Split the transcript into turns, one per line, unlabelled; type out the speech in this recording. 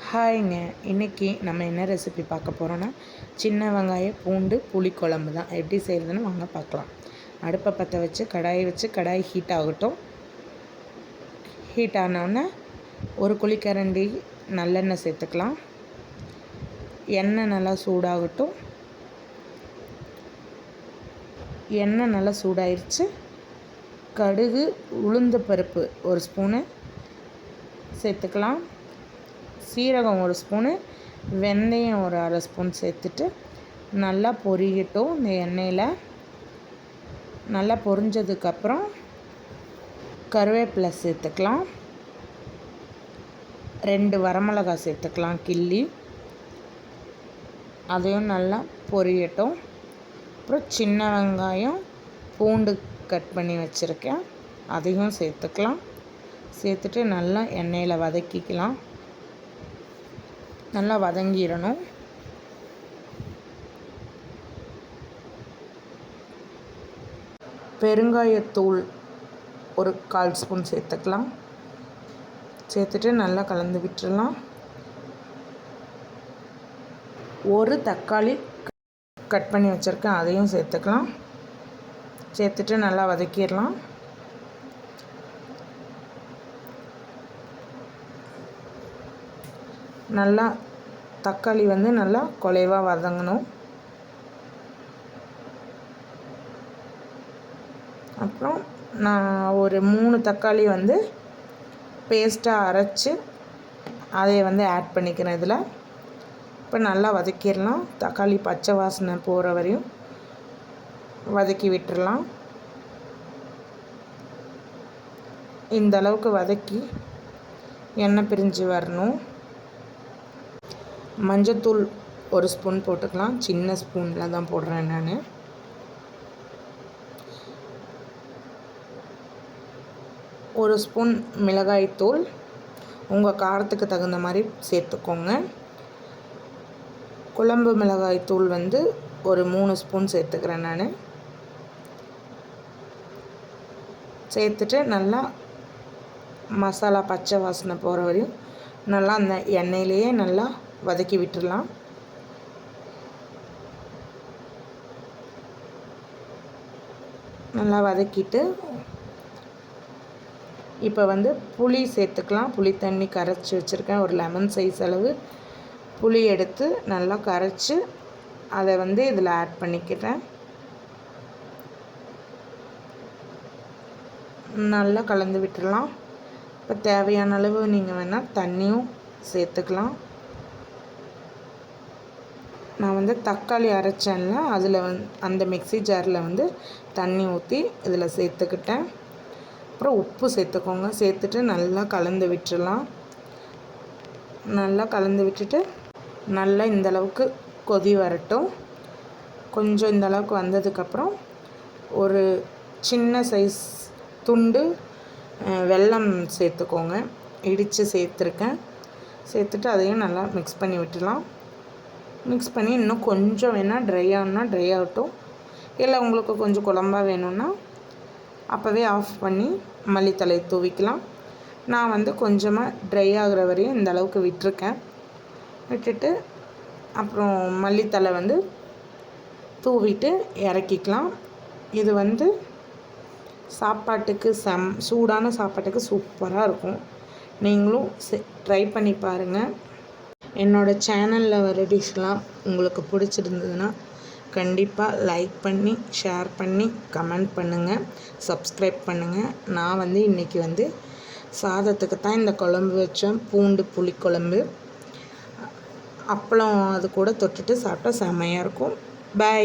ஹாய்ங்க. இன்றைக்கி நம்ம என்ன ரெசிபி பார்க்க போகிறோன்னா, சின்ன வெங்காய பூண்டு புளிக்குழம்பு தான். எப்படி செய்கிறதுன்னு வாங்க பார்க்கலாம். அடுப்பை பற்ற வச்சு கடாய் ஹீட் ஆகட்டும். ஹீட் ஆனோடனே ஒரு குழிக்கரண்டி நல்லெண்ணெய் சேர்த்துக்கலாம். எண்ணெய் நல்லா சூடாகட்டும். எண்ணெய் நல்லா சூடாயிருச்சு. கடுகு, உளுந்து பருப்பு ஒரு ஸ்பூனு சேர்த்துக்கலாம். சீரகம் ஒரு ஸ்பூனு, வெந்தயம் ஒரு அரை ஸ்பூன் சேர்த்துட்டு நல்லா பொரியட்டும். இந்த எண்ணெயில் நல்லா பொரிஞ்சதுக்கப்புறம் கருவேப்பிலை சேர்த்துக்கலாம். 2 வரமிளகாய் சேர்த்துக்கலாம் கிள்ளி. அதையும் நல்லா பொரியட்டும். அப்புறம் சின்ன வெங்காயம், பூண்டு கட் பண்ணி வச்சுருக்கேன், அதையும் சேர்த்துக்கலாம். சேர்த்துட்டு நல்லா எண்ணெயில் வதக்கிக்கலாம். நல்லா வதங்கிடணும். பெருங்காயத்தூள் ஒரு 1/4 ஸ்பூன் சேர்த்துக்கலாம். சேர்த்துட்டு நல்லா கலந்து விட்டுடலாம். ஒரு தக்காளி கட் பண்ணி வச்சுருக்கேன், அதையும் சேர்த்துக்கலாம். சேர்த்துட்டு நல்லா வதக்கிடலாம். நல்லா தக்காளி நல்லா குலைவாக வதங்கணும். அப்புறம் நான் ஒரு 3 தக்காளி பேஸ்ட்டாக அரைச்சி அதை ஆட் பண்ணிக்கிறேன் இதில். இப்போ நல்லா வதக்கிடலாம். தக்காளி பச்சை வாசனை போகிற வரையும் வதக்கி விட்டுடலாம். இந்த அளவுக்கு வதக்கி எண்ணெய் பிரிஞ்சு வரணும். மஞ்சத்தூள் ஒரு ஸ்பூன் போட்டுக்கலாம். சின்ன ஸ்பூனில் தான் போடுறேன் நான். ஒரு ஸ்பூன் மிளகாய்த்தூள் உங்கள் காரத்துக்கு தகுந்த மாதிரி சேர்த்துக்கோங்க. குழம்பு மிளகாய்த்தூள் ஒரு 3 ஸ்பூன் சேர்த்துக்கிறேன் நான். சேர்த்துட்டு நல்லா மசாலா பச்சை வாசனை போகிற வரையும் நல்லா அந்த எண்ணெயிலேயே நல்லா வதக்கி விட்டுடலாம். நல்லா வதக்கிட்டு இப்போ புளி சேர்த்துக்கலாம். புளி தண்ணி கரைச்சி வச்சுருக்கேன். ஒரு லெமன் சைஸ் அளவு புளி எடுத்து நல்லா கரைச்சி அதை இதில் ஆட் பண்ணிக்கிறேன். நல்லா கலந்து விட்டுடலாம். இப்போ தேவையான அளவு நீங்கள் வேணால் தண்ணியும் சேர்த்துக்கலாம். நான் தக்காளி அரைச்சேன்ல, அதில் அந்த மிக்ஸி ஜாரில் தண்ணி ஊற்றி இதில் சேர்த்துக்கிட்டேன். அப்புறம் உப்பு சேர்த்துக்கோங்க. சேர்த்துட்டு நல்லா கலந்து விட்டுடலாம். நல்லா கலந்து விட்டுட்டு நல்லா இந்தளவுக்கு கொதி வரட்டும். கொஞ்சம் இந்தளவுக்கு வந்ததுக்கப்புறம் ஒரு சின்ன சைஸ் துண்டு வெல்லம் சேர்த்துக்கோங்க. இடித்து சேர்த்துருக்கேன். சேர்த்துட்டு அதையும் நல்லா மிக்ஸ் பண்ணி விட்டுடலாம். மிக்ஸ் பண்ணி இன்னும் கொஞ்சம் வேணால் ட்ரை ஆகணுன்னா ட்ரை ஆகட்டும். இல்லை உங்களுக்கு கொஞ்சம் குழம்பா வேணும்னா அப்போவே ஆஃப் பண்ணி மல்லித்தலை தூவிக்கலாம். நான் கொஞ்சமாக ட்ரை ஆகிற வரையும் இந்த அளவுக்கு விட்டுருக்கேன். விட்டுட்டு அப்புறம் மல்லித்தலை தூவிட்டு இறக்கிக்கலாம். இது சாப்பாட்டுக்கு சூடான சாப்பாட்டுக்கு சூப்பராக இருக்கும். நீங்களும் ட்ரை பண்ணி பாருங்கள். என்னோடய சேனலில் வர டிஷ்லாம் உங்களுக்கு பிடிச்சிருந்ததுன்னா கண்டிப்பாக லைக் பண்ணி, ஷேர் பண்ணி, கமெண்ட் பண்ணுங்கள், சப்ஸ்கிரைப் பண்ணுங்கள். நான் இன்றைக்கி சாதத்துக்கு தான் இந்த குழம்பு வச்சேன். பூண்டு புளிக்குழம்பு. அப்பளம் அது கூட தொட்டுட்டு சாப்பிட்டா செம்மையாக இருக்கும். பாய்.